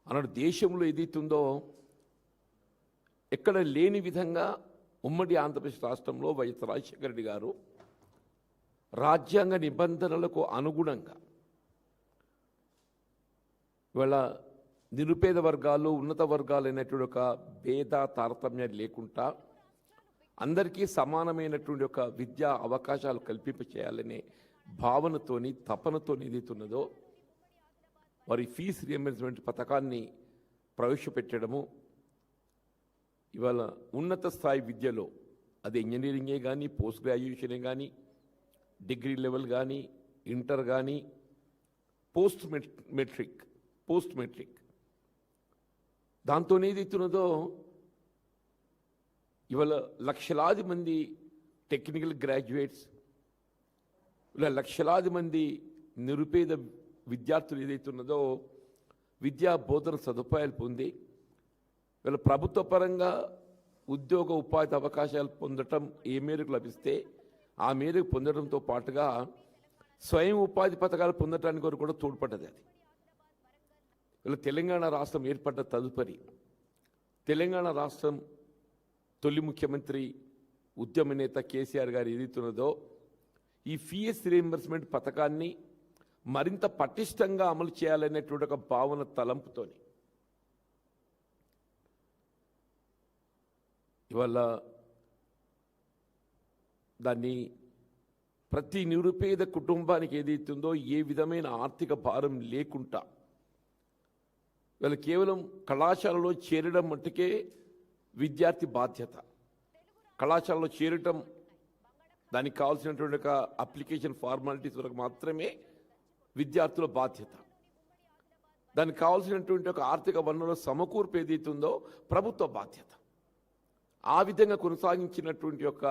అన్నాడు దేశంలో ఏదైతుందో ఎక్కడ లేని విధంగా ఉమ్మడి ఆంధ్రప్రదేశ్ రాష్ట్రంలో వైఎస్ రాజశేఖర రెడ్డి గారు రాజ్యాంగ నిబంధనలకు అనుగుణంగా ఇవాళ నిరుపేద వర్గాలు ఉన్నత వర్గాలు అనేటువంటి ఒక భేద తారతమ్యం లేకుండా అందరికీ సమానమైనటువంటి ఒక విద్యా అవకాశాలు కల్పింప చేయాలనే భావనతోని తపనతో ఏదైతున్నదో వారి ఫీజు రియంబర్స్మెంట్ పథకాన్ని ప్రవేశపెట్టడము ఇవాళ ఉన్నత స్థాయి విద్యలో అది ఇంజనీరింగే కానీ పోస్ట్ గ్రాడ్యుయేషనే కానీ డిగ్రీ లెవెల్ కానీ ఇంటర్ కానీ పోస్ట్ మెట్రిక్ దాంతో ఏదైతున్నదో ఇవాళ లక్షలాది మంది టెక్నికల్ గ్రాడ్యుయేట్స్ ఇలా లక్షలాది మంది నిరుపేద విద్యార్థులు ఏదైతున్నదో విద్యా బోధన సదుపాయాలు పొంది వీళ్ళ ప్రభుత్వ పరంగా ఉద్యోగ ఉపాధి అవకాశాలు పొందటం ఏ మేరకు లభిస్తే ఆ మేరకు పొందడంతో పాటుగా స్వయం ఉపాధి పథకాలు పొందటానికి కూడా తోడ్పడ్డది. అది వీళ్ళ తెలంగాణ రాష్ట్రం ఏర్పడ్డ తదుపరి తెలంగాణ రాష్ట్రం తొలి ముఖ్యమంత్రి ఉద్యమ నేత కేసీఆర్ గారు ఏదైతున్నదో ఈ ఫీఎస్ రీయింబర్స్మెంట్ పథకాన్ని మరింత పటిష్టంగా అమలు చేయాలనేటువంటి ఒక భావన తలంపుతోని ఇవాళ దాన్ని ప్రతి నిరుపేద కుటుంబానికి ఏదైతుందో ఏ విధమైన ఆర్థిక భారం లేకుండా వీళ్ళు కేవలం కళాశాలలో చేరడం మట్టుకే విద్యార్థి బాధ్యత. కళాశాలలో చేరటం దానికి కావాల్సినటువంటి ఒక అప్లికేషన్ ఫార్మాలిటీస్ వరకు మాత్రమే విద్యార్థుల బాధ్యత. దానికి కావాల్సినటువంటి ఒక ఆర్థిక వనరుల సమకూర్పు ఏదైతుందో ప్రభుత్వ బాధ్యత. ఆ విధంగా కొనసాగించినటువంటి యొక్క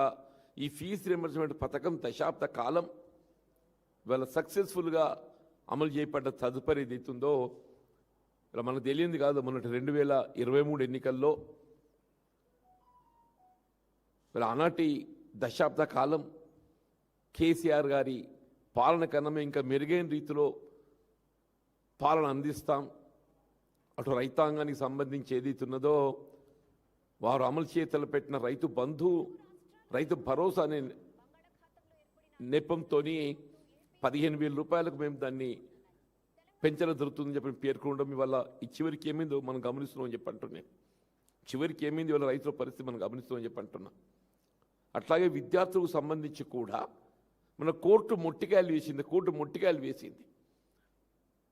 ఈ ఫీజు రియంబర్స్మెంట్ పథకం దశాబ్ద కాలం ఇవాళ సక్సెస్ఫుల్గా అమలు చేయబడ్డ తదుపరి ఏదైతుందో ఇలా మనకు తెలియంది కాదు. మొన్నటి 2023 ఎన్నికల్లో ఇలా ఆనాటి దశాబ్ద కాలం కేసీఆర్ గారి పాలన కన్నా ఇంకా మెరుగైన రీతిలో పాలన అందిస్తాం, అటు రైతాంగానికి సంబంధించి ఏదైతున్నదో వారు అమలు చేతలు పెట్టిన రైతు బంధు రైతు భరోసా అనే నెపంతో 15,000 రూపాయలకు మేము దాన్ని పెంచడం జరుగుతుందని చెప్పి పేర్కొనడం ఇవాళ ఈ చివరికి ఏమైందో మనం గమనిస్తున్నామని చెప్పి అంటున్నాం. చివరికి ఏమైంది ఇవాళ రైతుల పరిస్థితి మనం గమనిస్తున్నామని చెప్పి అంటున్నాం. అట్లాగే విద్యార్థులకు సంబంధించి కూడా మన కోర్టు మొట్టికాయలు వేసింది.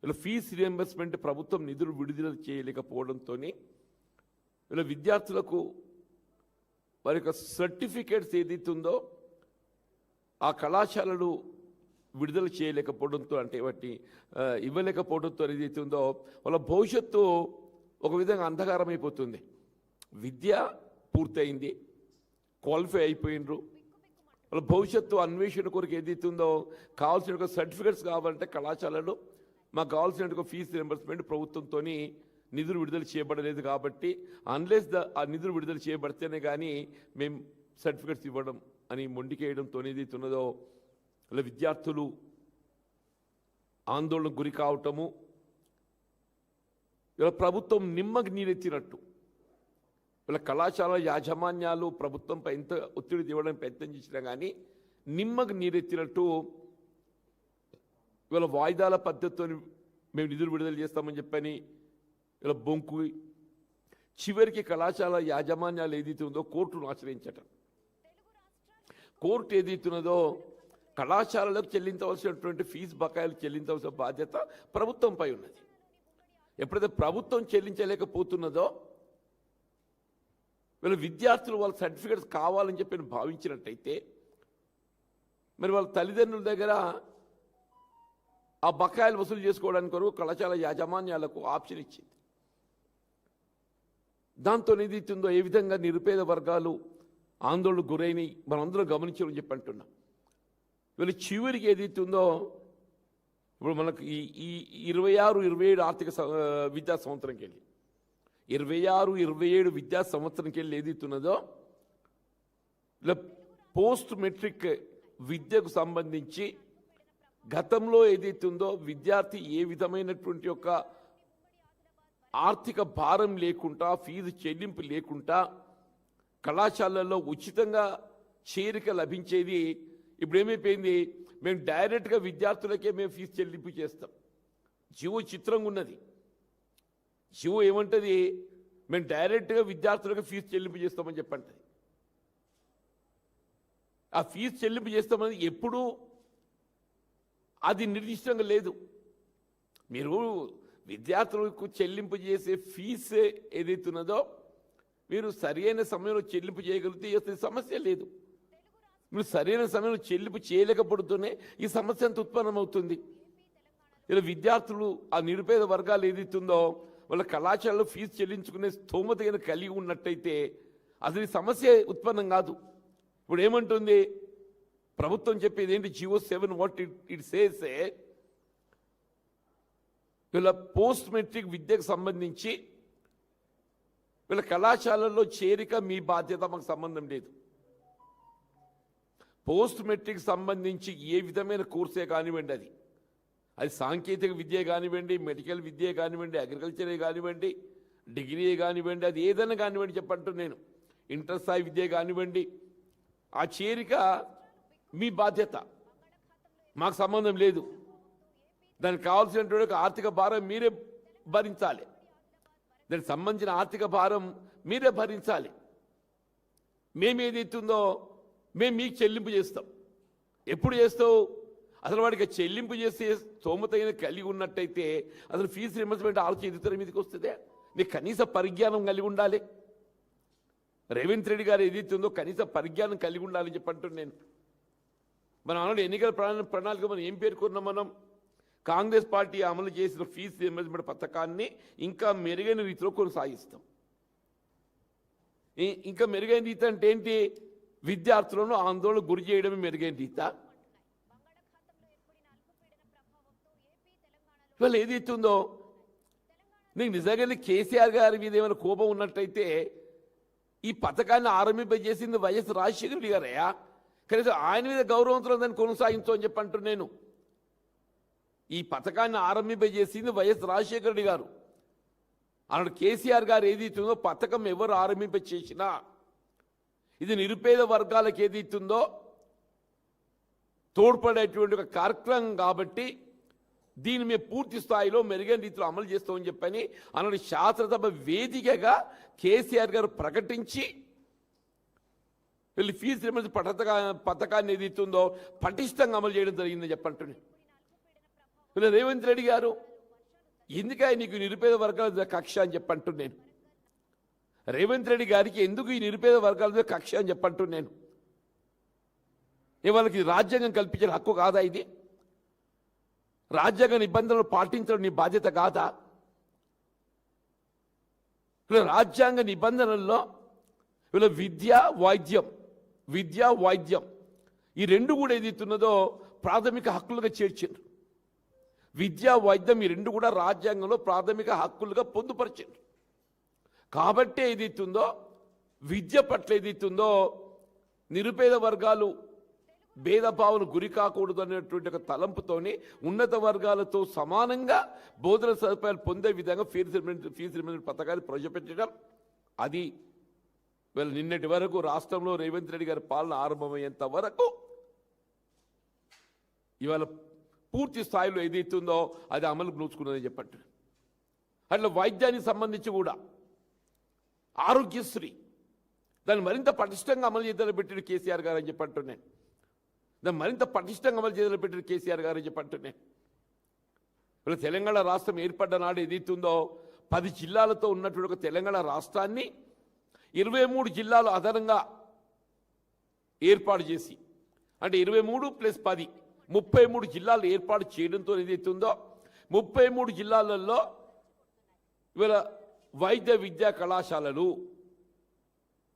ఇలా ఫీజు రియంబర్స్మెంట్ ప్రభుత్వం నిధులు విడుదల చేయలేకపోవడంతో ఇలా విద్యార్థులకు వారి యొక్క సర్టిఫికేట్స్ ఏదైతుందో ఆ కళాశాలలు విడుదల చేయలేకపోవడంతో అంటే వాటిని ఇవ్వలేకపోవడంతో ఏదైతుందో వాళ్ళ భవిష్యత్తు ఒక విధంగా అంధకారం అయిపోతుంది. విద్య పూర్తయింది, క్వాలిఫై అయిపోయినరు, వాళ్ళ భవిష్యత్తు అన్వేషణ కొరకు ఏదైతుందో కావాల్సిన సర్టిఫికేట్స్ కావాలంటే కళాశాలలు మాకు కావాల్సిన ఫీజు రియంబర్స్మెంట్ ప్రభుత్వంతో నిధులు విడుదల చేయబడలేదు కాబట్టి అన్లెస్ ఆ నిధులు విడుదల చేయబడితేనే కానీ మేము సర్టిఫికేట్స్ ఇవ్వడం అని మొండికేయడంతో ఏదైతున్నదో ఇలా విద్యార్థులు ఆందోళనకు గురి కావటము, ఇలా ప్రభుత్వం నిమ్మకు నీరెత్తినట్టు ఇలా కళాశాల యాజమాన్యాలు ప్రభుత్వంపై ఎంత ఒత్తిడి తేవడానికి ప్రయత్నం చేసినా కానీ నిమ్మకు నీరెత్తినట్టు ఇవాళ వాయిదాల పద్ధతితో మేము నిధులు విడుదల చేస్తామని చెప్పని ఇలా బొంకు చివరికి కళాశాల యాజమాన్యాలు ఏదైతుందో కోర్టును ఆశ్రయించటం. కోర్టు ఏదైతున్నదో కళాశాలలకు చెల్లించవలసినటువంటి ఫీజు బకాయిలు చెల్లించవలసిన బాధ్యత ప్రభుత్వంపై ఉన్నది. ఎప్పుడైతే ప్రభుత్వం చెల్లించలేకపోతున్నదో వీళ్ళ విద్యార్థులు వాళ్ళ సర్టిఫికేట్స్ కావాలని చెప్పి భావించినట్టయితే మరి వాళ్ళ తల్లిదండ్రుల దగ్గర ఆ బకాయిలు వసూలు చేసుకోవడానికి కొరకు కళాశాల యాజమాన్యాలకు ఆప్షన్ ఇచ్చింది. దాంతో ఏదైతుందో ఏ విధంగా నిరుపేద వర్గాలు ఆందోళనకు గురైనవి మనందరం గమనించామని చెప్పి అంటున్నాం. వీళ్ళు చివరికి ఏదైతుందో ఇప్పుడు మనకు ఈ 26-27 ఆర్థిక విద్యా సంవత్సరంకి వెళ్ళి 26-27 విద్యా సంవత్సరంకి వెళ్ళి ఏదైతున్నదో ఇలా పోస్ట్ మెట్రిక్ విద్యకు సంబంధించి గతంలో ఏదైతుందో విద్యార్థి ఏ విధమైనటువంటి యొక్క ఆర్థిక భారం లేకుండా ఫీజు చెల్లింపు లేకుండా కళాశాలల్లో ఉచితంగా చేరిక లభించేది ఇప్పుడు ఏమైపోయింది, మేము డైరెక్ట్గా విద్యార్థులకే మేము ఫీజు చెల్లింపు చేస్తాం. జీవో చిత్రంగా ఉన్నది. జీవో ఏమంటది, మేము డైరెక్ట్గా విద్యార్థులకు ఫీజు చెల్లింపు చేస్తామని చెప్పండి. ఆ ఫీజు చెల్లింపు చేస్తామని ఎప్పుడు అది నిర్దిష్టంగా లేదు. మీరు విద్యార్థులకు చెల్లింపు చేసే ఫీజు ఏదైతున్నదో మీరు సరైన సమయంలో చెల్లింపు చేయగలిగితే అసలు సమస్య లేదు. మీరు సరైన సమయంలో చెల్లింపు చేయలేకపోతూనే ఈ సమస్య అంత ఉత్పన్నమవుతుంది. ఇలా విద్యార్థులు ఆ నిరుపేద వర్గాలు ఏదైతుందో వాళ్ళ కళాశాలలో ఫీజు చెల్లించుకునే స్థోమత కలిగి ఉన్నట్టయితే అసలు ఈ సమస్య ఉత్పన్నం కాదు. ఇప్పుడు ఏమంటుంది ప్రభుత్వం చెప్పేది ఏంటి, జియో 7 వాట్ ఇట్ సేస్, వీళ్ళ పోస్ట్ మెట్రిక్ విద్యకు సంబంధించి వీళ్ళ కళాశాలల్లో చేరిక మీ బాధ్యత, మాకు సంబంధం లేదు. పోస్ట్ మెట్రిక్ సంబంధించి ఏ విధమైన కోర్సే కానివ్వండి, అది సాంకేతిక విద్య కానివ్వండి, మెడికల్ విద్య కానివ్వండి, అగ్రికల్చరే కానివ్వండి, డిగ్రీ కానివ్వండి, అది ఏదైనా కానివ్వండి చెప్పంటూ నేను ఇంటర్ స్థాయి విద్య కానివ్వండి, ఆ చేరిక మీ బాధ్యత, మాకు సంబంధం లేదు. దానికి కావాల్సినటువంటి ఆర్థిక భారం మీరే భరించాలి. దానికి సంబంధించిన ఆర్థిక భారం మీరే భరించాలి. మేమేదైతుందో మేము మీకు చెల్లింపు చేస్తాం. ఎప్పుడు చేస్తావు, అసలు వాడికి చెల్లింపు చేసే స్తోమతైన కలిగి ఉన్నట్టయితే అసలు ఫీజు రింబర్స్మెంట్ ఆలోచన ఎదుగుతారు మీదకి వస్తుందే. నీకు కనీస పరిజ్ఞానం కలిగి ఉండాలి. రేవంత్ రెడ్డి గారు ఏదైతుందో కనీస పరిజ్ఞానం కలిగి ఉండాలని చెప్పంటున్నాను నేను. మనం అన్నాడు ఎన్నికల ప్రణాళిక మనం ఏం పేర్కొన్నాం, మనం కాంగ్రెస్ పార్టీ అమలు చేసిన ఫీజు రింబర్స్మెంట్ పథకాన్ని ఇంకా మెరుగైన రీతిలో కొనసాగిస్తాం. ఇంకా మెరుగైన రీతి అంటే ఏంటి, విద్యార్థులను ఆందోళన గురి చేయడమే మెరుగైన రీత. ఇవాళ ఏదైతుందో నీకు నిజంగానే కేసీఆర్ గారి మీద ఏమైనా కోపం ఉన్నట్టయితే ఈ పథకాన్ని ఆరంభింపజేసింది వైఎస్ రాజశేఖర రెడ్డి గారయ్యా. కనీసం ఆయన మీద గౌరవంతో దాన్ని కొనసాగించు అని చెప్పి అంటూ నేను. ఈ పథకాన్ని ఆరంభింపజేసింది వైఎస్ రాజశేఖర రెడ్డి గారు. అన్నాడు కేసీఆర్ గారు ఏదైతుందో పథకం ఎవరు ఆరంభింపచేసినా ఇది నిరుపేద వర్గాలకు ఏదైతుందో తోడ్పడేటువంటి ఒక కార్యక్రమం కాబట్టి దీన్ని మేము పూర్తి స్థాయిలో మెరుగైన రీతిలో అమలు చేస్తామని చెప్పని అన్నాడు. శాసనసభ వేదికగా కేసీఆర్ గారు ప్రకటించి వీళ్ళు ఫీజు రింబర్స్మెంట్ పథకాన్ని ఏదైతుందో పటిష్టంగా అమలు చేయడం జరిగిందని చెప్పంటున్నాను. వీళ్ళు రేవంత్ రెడ్డి గారు ఎందుకని నీకు నిరుపేద వర్గాల కక్ష అని చెప్పంటున్నాను. రేవంత్ రెడ్డి గారికి ఎందుకు ఈ నిరుపేద వర్గాల మీద కక్ష అని చెప్పంటున్నాను. వాళ్ళకి రాజ్యాంగం కల్పించిన హక్కు కాదా ఇది? రాజ్యాంగ నిబంధనలు పాటించడం నీ బాధ్యత కాదా? రాజ్యాంగ నిబంధనల్లో వీళ్ళ విద్య వైద్యం ఈ రెండు కూడా ఏదైతున్నదో ప్రాథమిక హక్కులుగా చేర్చారు. విద్యా వైద్యం ఈ రెండు కూడా రాజ్యాంగంలో ప్రాథమిక హక్కులుగా పొందుపరిచారు. కాబట్టి ఏదైతుందో విద్య పట్ల ఏదైతుందో నిరుపేద వర్గాలు భేదభావన గురి కాకూడదు అనేటువంటి ఒక తలంపుతోని ఉన్నత వర్గాలతో సమానంగా బోధన సదుపాయాలు పొందే విధంగా ఫీజు రింబర్స్మెంట్ పథకాన్ని ప్రవేశపెట్టడం, అది వీళ్ళు నిన్నటి వరకు రాష్ట్రంలో రేవంత్ రెడ్డి గారి పాలన ఆరంభమయ్యేంత వరకు ఇవాళ పూర్తి స్థాయిలో ఏదైతుందో అది అమలుకు నోచుకున్నదని చెప్పండి. అట్లా వైద్యానికి సంబంధించి కూడా ఆరోగ్యశ్రీ దాన్ని మరింత పటిష్టంగా అమలు చేయాలని పెట్టిన కేసీఆర్ గారు అని చెప్పంటున్నాను. దాన్ని మరింత పటిష్టంగా అమలు చేయాలని పెట్టిన కేసీఆర్ గారు అని చెప్పంటున్నాను. ఇప్పుడు తెలంగాణ రాష్ట్రం ఏర్పడ్డ నాడు ఏదైతుందో 10 జిల్లాలతో ఉన్నటువంటి ఒక తెలంగాణ రాష్ట్రాన్ని 23 జిల్లాలు అదనంగా ఏర్పాటు చేసి, అంటే 23 + 10 33 జిల్లాలు ఏర్పాటు చేయడంతో ఏదైతుందో 33 జిల్లాలలో ఇవాళ వైద్య విద్యా కళాశాలలు,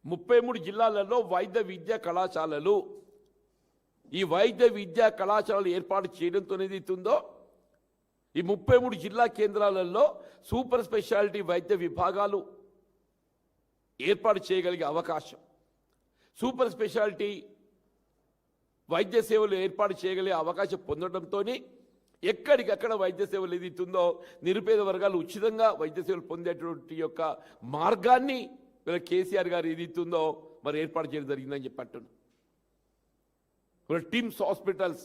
33 జిల్లాలలో వైద్య విద్యా కళాశాలలు, ఈ వైద్య విద్యా కళాశాలలు ఏర్పాటు చేయడంతో ఏదైతుందో ఈ 33 జిల్లా కేంద్రాలలో సూపర్ స్పెషాలిటీ వైద్య విభాగాలు ఏర్పాటు చేయగలిగే అవకాశం, సూపర్ స్పెషాలిటీ వైద్య సేవలు ఏర్పాటు చేయగలిగే అవకాశం పొందడంతో ఎక్కడికక్కడ వైద్య సేవలు ఏదైతుందో నిరుపేద వర్గాలు ఉచితంగా వైద్య సేవలు పొందేటువంటి యొక్క మార్గాన్ని వీళ్ళ కేసీఆర్ గారు ఏదైతుందో మరి ఏర్పాటు చేయడం జరిగిందని చెప్పి అంటున్నాను. TIMS hospitals,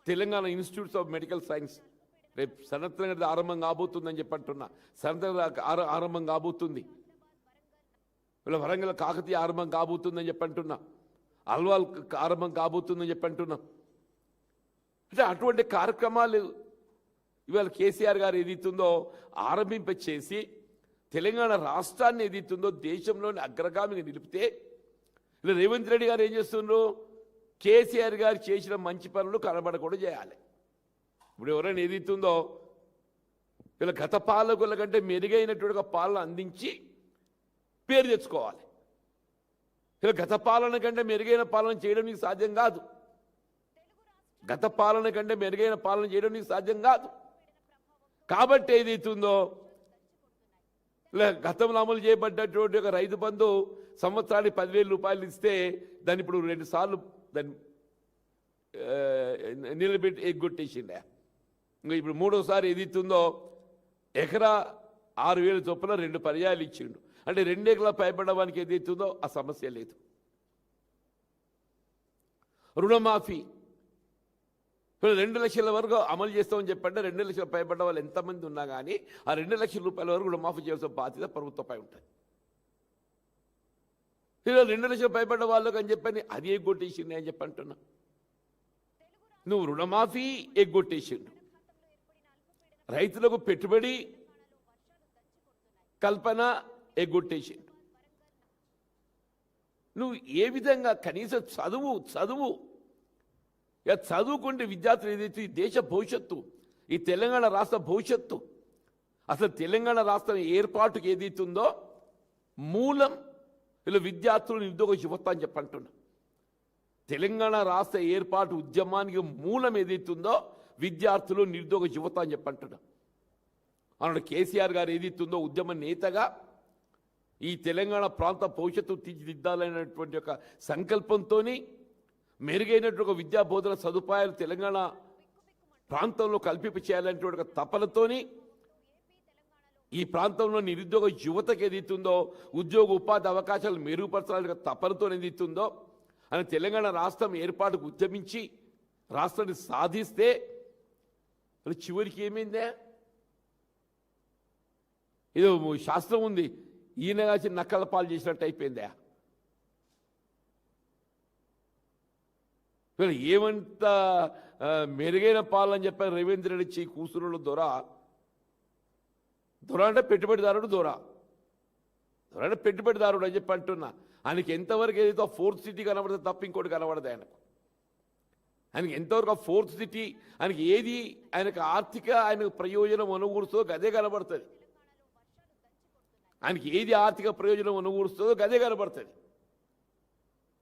Telangana institutes of medical science రేపు సనత్నగర్ ఆరంభం కాబోతుందని చెప్పి అంటున్నా. సనత్నగర్ ఆరంభం కాబోతుంది, వీళ్ళ వరంగల్ కాకతీయ ఆరంభం కాబోతుందని చెప్పి అంటున్నా. అల్వాల్ ఆరంభం కాబోతుందని చెప్పి అంటున్నా. అంటే అటువంటి కార్యక్రమాలు ఇవాళ కేసీఆర్ గారు ఏదైతుందో ఆరంభింపచేసి తెలంగాణ రాష్ట్రాన్ని ఏదైతుందో దేశంలోని అగ్రగామిని నిలిపితే ఇలా రేవంత్ రెడ్డి గారు ఏం చేస్తున్నారు? కేసీఆర్ గారు చేసిన మంచి పనులు కనబడకుండా చేయాలి. ఇప్పుడు ఎవరైనా ఏదైతుందో వీళ్ళ గత పాలకుల కంటే మెరుగైనటువంటి పాలన అందించి పేరు తెచ్చుకోవాలి. ఇలా గత పాలన కంటే మెరుగైన పాలన చేయడం నీకు సాధ్యం కాదు. గత పాలన కంటే మెరుగైన పాలన చేయడం నీకు సాధ్యం కాదు. కాబట్టి ఏదైతుందో గతంలో అమలు చేయబడ్డటువంటి ఒక రైతు బంధు సంవత్సరానికి 10,000 రూపాయలు ఇస్తే దాన్ని ఇప్పుడు 2 సార్లు దాన్ని నిలబెట్టి ఎగ్గొట్టేసిండే. ఇంకా ఇప్పుడు 3వసారి ఏదైతుందో ఎకరా 6,000 చొప్పున 2 పర్యాయాలు ఇచ్చిండు. అంటే 2 ఎకరాల పైబడడానికి ఏదైతుందో ఆ సమస్య లేదు. రుణమాఫీ 2 లక్షల వరకు అమలు చేస్తామని చెప్పంటే 2 లక్షల పైబడ్డ వాళ్ళు ఎంతమంది ఉన్నా కానీ ఆ 2 లక్షల రూపాయల వరకు రుణమాఫీ చేయాల్సిన బాధ్యత ప్రభుత్వంపై ఉంటుంది. 2 లక్షల పైబడ్డ వాళ్ళకి అని చెప్పని అది ఎగ్గొట్టేసింది అని చెప్పి అంటున్నా. నువ్వు రుణమాఫీ ఎగ్గొట్టేసిండు, రైతులకు పెట్టుబడి కల్పన ఎగ్గొట్టేసిండు. నువ్వు ఏ విధంగా కనీసం చదువు చదువుకుంటే విద్యార్థులు ఏదైతే ఈ దేశ భవిష్యత్తు, ఈ తెలంగాణ రాష్ట్ర భవిష్యత్తు, అసలు తెలంగాణ రాష్ట్రం ఏర్పాటుకు ఏదైతుందో మూలం వీళ్ళు విద్యార్థులు నిరుద్యోగ యువత అని చెప్పంటున్నా. తెలంగాణ రాష్ట్ర ఏర్పాటు ఉద్యమానికి మూలం ఏదైతుందో విద్యార్థులు నిరుద్యోగ యువత అని చెప్పంటున్నా. అన్నాడు కేసీఆర్ గారు ఏదైతుందో ఉద్యమ నేతగా ఈ తెలంగాణ ప్రాంత భవిష్యత్తు తీర్చిదిద్దాలనేటువంటి ఒక సంకల్పంతో మెరుగైనటువంటి ఒక విద్యా బోధన సదుపాయాలు తెలంగాణ ప్రాంతంలో కల్పింప చేయాలనేటువంటి ఒక తపనతోని ఈ ప్రాంతంలో నిరుద్యోగ యువతకు ఏదైతుందో ఉద్యోగ ఉపాధి అవకాశాలు మెరుగుపరచాలని తపనతో ఏదైతుందో అని తెలంగాణ రాష్ట్రం ఏర్పాటుకు ఉద్యమించి రాష్ట్రాన్ని సాధిస్తే చివరికి ఏమైందే? ఏదో శాస్త్రం ఉంది, ఈయన కాసి నక్కల పాలు చేసినట్టు అయిపోయిందా? ఏమంత మెరుగైన పాలని చెప్పారు రేవంత్ రెడ్డి కూసురుడు దొర అంటే పెట్టుబడిదారుడు, దొర అంటే పెట్టుబడిదారుడు అని చెప్పి అంటున్నా. ఆయనకి ఎంతవరకు ఏదైతే 4th సిటీ కనబడితే తప్ప ఇంకోటి కనబడదు. ఆయనకి ఎంతవరకు 4th సిటీ, ఆయనకి ఏది ఆయనకు ఆయనకు ప్రయోజనం అనుకూరుస్తుందో గదే కనబడుతుంది. ఆయనకి ఏది ఆర్థిక ప్రయోజనం అనుకూరుస్తుందో గదే కనబడుతుంది.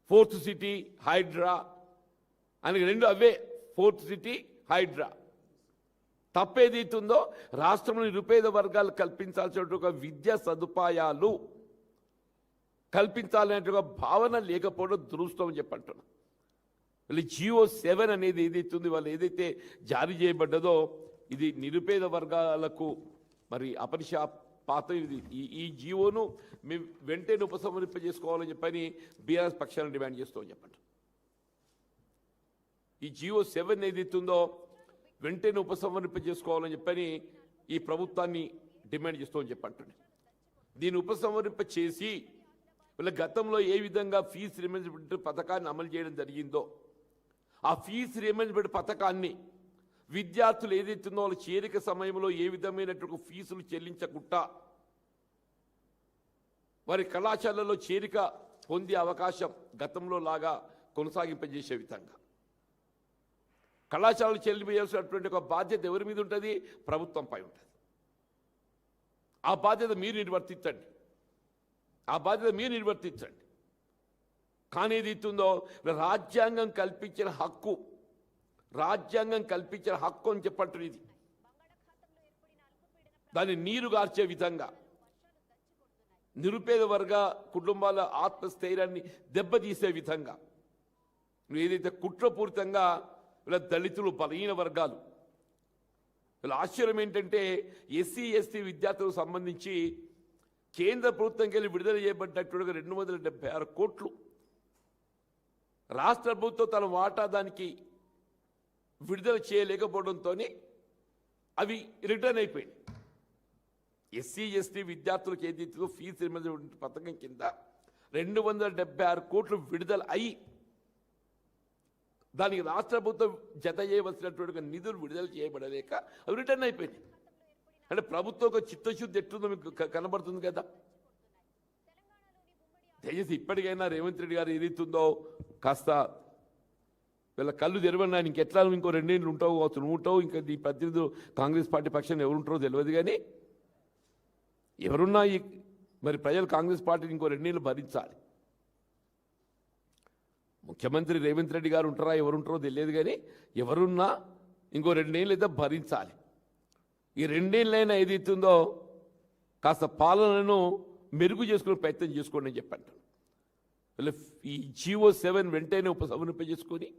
4th సిటీ, హైడ్రా, ఆయనకి 2 అవే, 4th సిటీ, హైడ్రా. తప్పేదైతుందో రాష్ట్రంలో నిరుపేద వర్గాలు కల్పించాల్సిన ఒక విద్యా సదుపాయాలు కల్పించాలనే ఒక భావన లేకపోవడం దురదృష్టం అని చెప్పంటున్నా. వీళ్ళు GO 7 అనేది ఏదైతుంది వాళ్ళు ఏదైతే జారీ చేయబడ్డదో ఇది నిరుపేద వర్గాలకు మరి అపరిశాపాతం. ఇది ఈ జీవోను మేము వెంటనే ఉపసంహరింపజేసుకోవాలని చెప్పని బీఆర్ఎస్ పక్షాలను డిమాండ్ చేస్తామని చెప్పండి. ఈ GO 7 ఏదైతుందో వెంటనే ఉపసంహరింపజేసుకోవాలని చెప్పని ఈ ప్రభుత్వాన్ని డిమాండ్ చేస్తామని చెప్పండి. దీన్ని ఉపసంహరింప చేసి వీళ్ళ గతంలో ఏ విధంగా ఫీజు రిమెంబర్మెంట్ పథకాన్ని అమలు చేయడం జరిగిందో ఆ ఫీజు రిమెంబర్మెంట్ పథకాన్ని విద్యార్థులు ఏదైతుందో వాళ్ళ చేరిక సమయంలో ఏ విధమైనటువంటి ఫీజులు చెల్లించకుండా వారి కళాశాలలో చేరిక పొందే అవకాశం గతంలో లాగా కొనసాగింపజేసే విధంగా కళాశాలలు చెల్లింపజేయాల్సినటువంటి ఒక బాధ్యత ఎవరి మీద ఉంటుంది? ప్రభుత్వంపై ఉంటుంది. ఆ బాధ్యత మీరు నిర్వర్తించండి. కానీ ఏది ఇస్తుందో రాజ్యాంగం కల్పించిన హక్కు అని చెప్పంటారు. ఇది దాన్ని నీరు గార్చే విధంగా నిరుపేద వర్గ కుటుంబాల ఆత్మస్థైర్యాన్ని దెబ్బతీసే విధంగా ఏదైతే కుట్రపూరితంగా ఇలా దళితులు, బలహీన వర్గాలు వీళ్ళ ఆశ్చర్యం ఏంటంటే ఎస్సీ ఎస్టీ విద్యార్థులకు సంబంధించి కేంద్ర ప్రభుత్వంకి వెళ్ళి విడుదల చేయబడ్డట్టుగా 276 కోట్లు రాష్ట్ర ప్రభుత్వం తన వాటా దానికి విడుదల చేయలేకపోవడంతో అవి రిటర్న్ అయిపోయాయి. ఎస్సీ ఎస్టీ విద్యార్థులకు ఏదైతే ఫీజు రీయింబర్స్మెంట్ పథకం కింద 276 కోట్లు విడుదల అయ్యి దానికి రాష్ట్ర ప్రభుత్వం జత చేయవలసినటువంటి నిధులు విడుదల చేయబడలేక అవి రిటర్న్ అయిపోయినాయి. అంటే ప్రభుత్వం ఒక చిత్తశుద్ధి ఎట్లుందో మీకు కనబడుతుంది కదా. దయచేసి ఇప్పటికైనా రేవంత్ రెడ్డి గారు ఏదైతుందో కాస్త వీళ్ళ కళ్ళు తెరవన్నా. ఇంకెట్లా ఇంకో 2 ఏళ్ళు ఉంటావు కావచ్చు, నువ్వు ఉంటావు, ఇంకా ఈ ప్రతినిధులు కాంగ్రెస్ పార్టీ పక్షాన్ని ఎవరు ఉంటారో తెలియదు. కానీ ఎవరున్నా మరి ప్రజలు కాంగ్రెస్ పార్టీని ఇంకో 2 ఏళ్ళు భరించాలి. ముఖ్యమంత్రి రేవంత్ రెడ్డి గారు ఉంటారా ఎవరుంటారో తెలియదు. కానీ ఎవరున్నా ఇంకో 2 ఏళ్ళు అయితే భరించాలి. ఈ 2 ఏళ్ళైనా ఏదైతుందో కాస్త పాలనను మెరుగు చేసుకునే ప్రయత్నం చేసుకోండి అని చెప్పంటారు. ఈ GO 7 వెంటనే ఉపసంహరింపజేసుకొని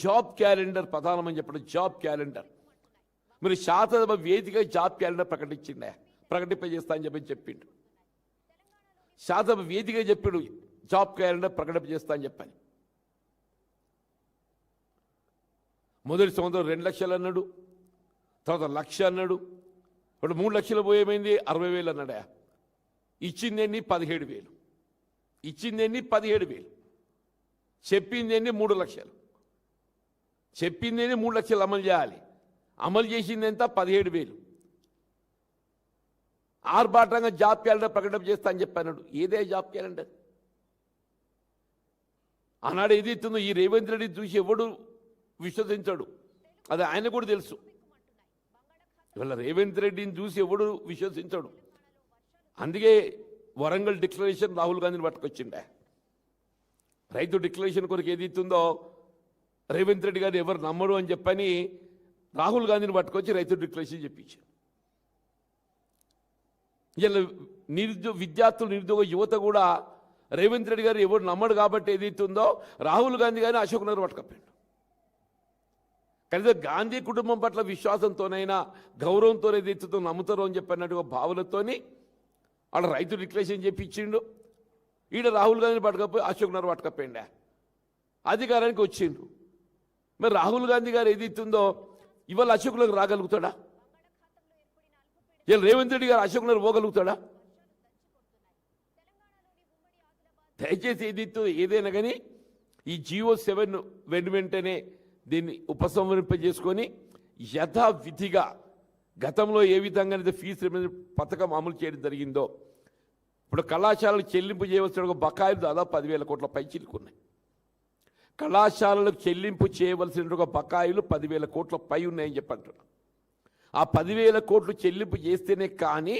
జాబ్ క్యాలెండర్ ప్రధానమని చెప్పడం. జాబ్ క్యాలెండర్ మీరు శాసనసభ వేదిక జాబ్ క్యాలెండర్ ప్రకటింపజేస్తా అని చెప్పిండు. శాసనసభ వేదిక చెప్పాడు జాబ్ క్యాలెండర్ ప్రకటింపజేస్తా అని చెప్పని. మొదటి సంవత్సరం 2 లక్షలు అన్నాడు, తర్వాత 1 లక్ష అన్నాడు, ఇప్పుడు 3 లక్షలు పోయేమైంది 60,000 అన్నాడా. ఇచ్చిందేంటి 17,000, ఇచ్చిందేంటి 17,000, చెప్పిందేంటి 3 లక్షలు, చెప్పిందేంటి 3 లక్షలు అమలు చేయాలి, అమలు చేసింది ఎంత 17,000. ఆర్భాటంగా జాబ్ క్యాలెండర్ ప్రకటన చేస్తా అని చెప్పాడు. ఏదే జాబ్ క్యాలెండర్? ఆనాడు ఏది ఇస్తుందో ఈ రేవంత్ రెడ్డి చూసి ఎవడు విశ్వసించాడు, అది ఆయన కూడా తెలుసు. ఇవాళ రేవంత్ రెడ్డిని చూసి ఎవడు విశ్వసించాడు. అందుకే వరంగల్ డిక్లరేషన్ రాహుల్ గాంధీని పట్టుకొచ్చిండే. రైతు డిక్లరేషన్ కొరకు ఏది ఇస్తుందో రేవంత్ రెడ్డి గారు ఎవరు నమ్మడు అని చెప్పని రాహుల్ గాంధీని పట్టుకొచ్చి రైతు డిక్లరేషన్ చెప్పించారు. ఇలా విద్యార్థులు నిరుద్యోగ యువత కూడా రేవంత్ రెడ్డి గారు ఎవరు నమ్మడు కాబట్టి ఏదైతుందో రాహుల్ గాంధీ గారిని అశోక్ నగర్ పట్టుకపోయాడు. కనీసం గాంధీ కుటుంబం పట్ల విశ్వాసంతోనైనా గౌరవంతో ఏదైతుందో నమ్ముతారో అని చెప్పినట్టుగా భావనతోని వాళ్ళ రైతు డిక్లరేషన్ చెప్పించిండు. ఈడ రాహుల్ గాంధీని పట్టుకపోయి అశోక్ నగర్ పట్టుకపోయిండా అధికారానికి వచ్చిండ్రు. మరి రాహుల్ గాంధీ గారు ఏదైతుందో ఇవాళ అశోక్ నగర్ రాగలుగుతాడా? ఇలా రేవంత్ రెడ్డి గారు అశోక్ నగర్ పోగలుగుతాడా? దయచేసి ఏదైతే ఏదైనా కానీ ఈ GO 7 వెంటనే దీన్ని ఉపసంహరింపజేసుకొని యథావిధిగా గతంలో ఏ విధంగా ఫీజు రీయింబర్స్మెంట్ పథకం అమలు చేయడం జరిగిందో ఇప్పుడు కళాశాలకు చెల్లింపు చేయవలసిన ఒక బకాయిలు దాదాపు 10,000 కోట్ల పై చిలుకున్నాయి. కళాశాలలకు చెల్లింపు చేయవలసిన ఒక బకాయిలు 10,000 కోట్ల పై ఉన్నాయని చెప్పంటున్నా. ఆ 10,000 కోట్లు చెల్లింపు చేస్తేనే కానీ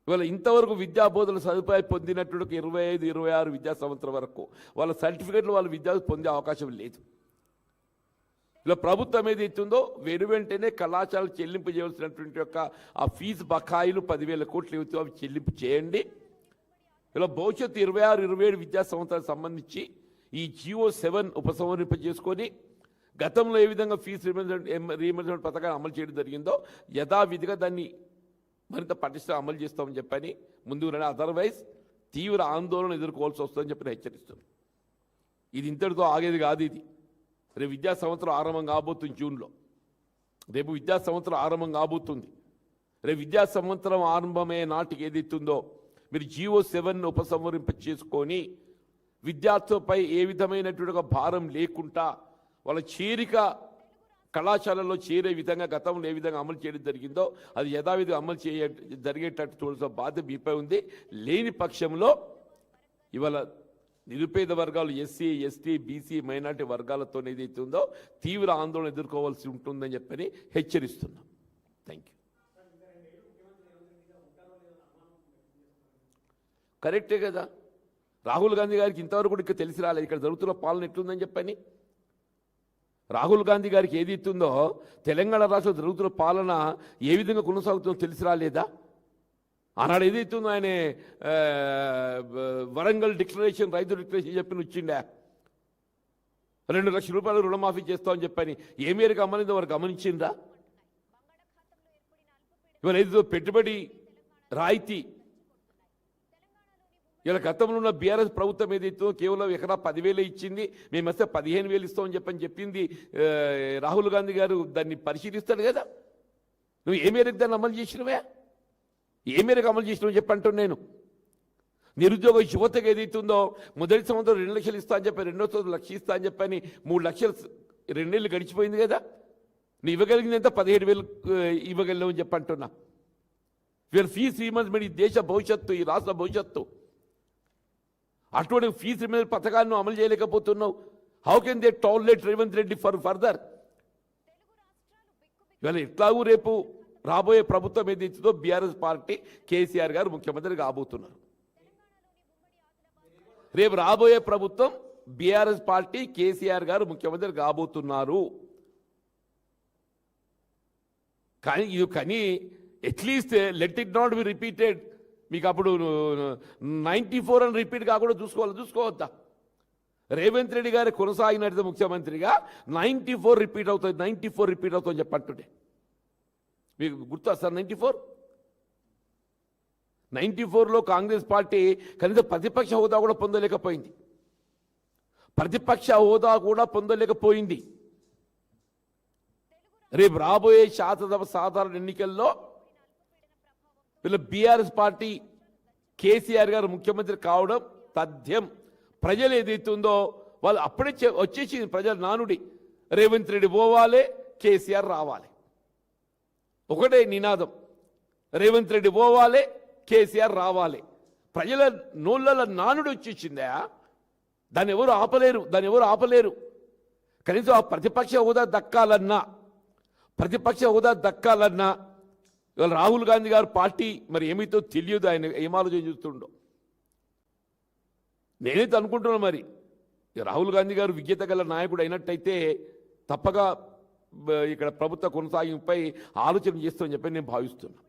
ఇవాళ ఇంతవరకు విద్యాబోధన సదుపాయం పొందినట్టు 25-26 విద్యా సంవత్సరం వరకు వాళ్ళ సర్టిఫికెట్లు వాళ్ళ విద్యార్థులు పొందే అవకాశం లేదు. ఇలా ప్రభుత్వం ఏది ఇస్తుందో వెంటనే కళాశాలకు చెల్లింపు చేయవలసినటువంటి యొక్క ఆ ఫీజు బకాయిలు 10,000 కోట్లు ఏవైతే అవి చెల్లింపు చేయండి. ఇలా భవిష్యత్తు 26-27 విద్యా సంవత్సరాలకు సంబంధించి ఈ GO 7 ఉపసంహరింపజేసుకొని గతంలో ఏ విధంగా ఫీజు రీయింబర్స్మెంట్ పథకాన్ని అమలు చేయడం జరిగిందో యథావిధిగా దాన్ని మరింత పటిష్ట అమలు చేస్తామని చెప్పని ముందుకు రండి. అదర్వైజ్ తీవ్ర ఆందోళన ఎదుర్కోవాల్సి వస్తుందని చెప్పి హెచ్చరిస్తుంది. ఇది ఇంతటితో ఆగేది కాదు. ఇది రేపు విద్యా సంవత్సరం ఆరంభం కాబోతుంది. జూన్లో రేపు విద్యా సంవత్సరం ఆరంభం కాబోతుంది. రేపు విద్యా సంవత్సరం ఆరంభమయ్యే నాటికి ఏదైతుందో మీరు GO 7 ఉపసంహరింప చేసుకొని విద్యార్థులపై ఏ విధమైనటువంటి ఒక భారం లేకుండా వాళ్ళ చేరిక కళాశాలలో చేరే విధంగా గతంలో ఏ విధంగా అమలు చేయడం జరిగిందో అది యథావిధిగా అమలు జరిగేటట్టు చూడాల్సిన బాధ్యత మీపై ఉంది. లేని పక్షంలో ఇవాళ నిరుపేద వర్గాలు SC, ST, BC మైనార్టీ వర్గాలతో ఏదైతే ఉందో తీవ్ర ఆందోళన ఎదుర్కోవాల్సి ఉంటుందని చెప్పని హెచ్చరిస్తున్నాం. Thank you. కరెక్టే కదా. రాహుల్ గాంధీ గారికి ఇంతవరకు కూడా ఇక్కడ తెలిసి రాలేదు ఇక్కడ జరుగుతున్న పాలన ఎట్లుందని చెప్పని. రాహుల్ గాంధీ గారికి ఏది ఇస్తుందో తెలంగాణ రాష్ట్రంలో జరుగుతున్న పాలన ఏ విధంగా కొనసాగుతుందో తెలిసి రాలేదా? ఆనాడు ఏదైతుందో ఆయన వరంగల్ డిక్లరేషన్ రైతు డిక్లరేషన్ చెప్పిన వచ్చిండా. 2 లక్షల రూపాయలు రుణమాఫీ చేస్తామని చెప్పని ఏ మేరకు అమలిందో వారు గమనించిందా? ఇవాళ ఏదో పెట్టుబడి రాయితీ ఇలా గతంలో ఉన్న బీఆర్ఎస్ ప్రభుత్వం ఏదైతే కేవలం ఎకరా 10,000 ఇచ్చింది, మేము వస్తే 15,000 ఇస్తామని చెప్పింది రాహుల్ గాంధీ గారు. దాన్ని పరిశీలిస్తాడు కదా. నువ్వు ఏ మేరకు దాన్ని అమలు చేసినవే? ఏ మేరకు అమలు చేసినావు చెప్పంటున్నాను నేను. నిరుద్యోగ యువతకు ఏదైతుందో మొదటి సంవత్సరం 2 లక్షలు ఇస్తా అని చెప్పి, రెండో సంవత్సరం 1 లక్ష ఇస్తా అని చెప్పని 3 లక్షలు 2 నెలలు గడిచిపోయింది కదా. నువ్వు ఇవ్వగలిగింది ఎంత? 17,000 ఇవ్వగలిగావు అని చెప్పంటున్నా. వీళ్ళ ఫీజు రీయింబర్స్మెంట్ ఈ దేశ భవిష్యత్తు, ఈ రాష్ట్ర భవిష్యత్తు. అటువంటి ఫీజు రీయింబర్స్మెంట్ పథకాలను అమలు చేయలేకపోతున్నావు. How can they tolerate Revanth Reddy further? ఇవాళ ఎట్లాగూ రేపు రాబోయే ప్రభుత్వం ఏదైతుందో బీఆర్ఎస్ పార్టీ కేసీఆర్ గారు ముఖ్యమంత్రి కాబోతున్నారు. రేపు రాబోయే ప్రభుత్వం బీఆర్ఎస్ పార్టీ కేసీఆర్ గారు ముఖ్యమంత్రి కాబోతున్నారు. కానీ at least let it not be repeated. మీకు అప్పుడు 94 అని రిపీట్ కాకుండా చూసుకోవద్దా? రేవంత్ రెడ్డి గారు కొనసాగినట్టు ముఖ్యమంత్రిగా 94 రిపీట్ అవుతుంది, 94 రిపీట్ అవుతుంది చెప్పంటుండే. మీకు గుర్తు సార్ 94లో కాంగ్రెస్ పార్టీ కనీసం ప్రతిపక్ష హోదా కూడా పొందలేకపోయింది. రేపు రాబోయే శాసనసభ సాధారణ ఎన్నికల్లో వీళ్ళ బీఆర్ఎస్ పార్టీ కేసీఆర్ గారు ముఖ్యమంత్రి కావడం తథ్యం. ప్రజలు ఏదైతుందో వాళ్ళు అప్పుడే వచ్చేసింది. ప్రజల నానుడి రేవంత్ రెడ్డి పోవాలి, కేసీఆర్ రావాలి. ఒకటే నినాదం, రేవంత్ రెడ్డి పోవాలి, కేసీఆర్ రావాలి. ప్రజల నోళ్ళ నానుడి వచ్చేసిందా? దాన్ని ఎవరు ఆపలేరు. కనీసం ఆ ప్రతిపక్ష హోదా దక్కాలన్నా ఇవాళ రాహుల్ గాంధీ గారు పార్టీ మరి ఏమైతే తెలియదు. ఆయన ఏం ఆలోచన చూస్తుండో నేనైతే అనుకుంటున్నాను. మరి రాహుల్ గాంధీ గారు విజ్ఞత గల నాయకుడు అయినట్టయితే తప్పగా ఇక్కడ ప్రభుత్వ కొనసాగింపుపై ఆలోచన చేస్తామని చెప్పి నేను భావిస్తున్నాను.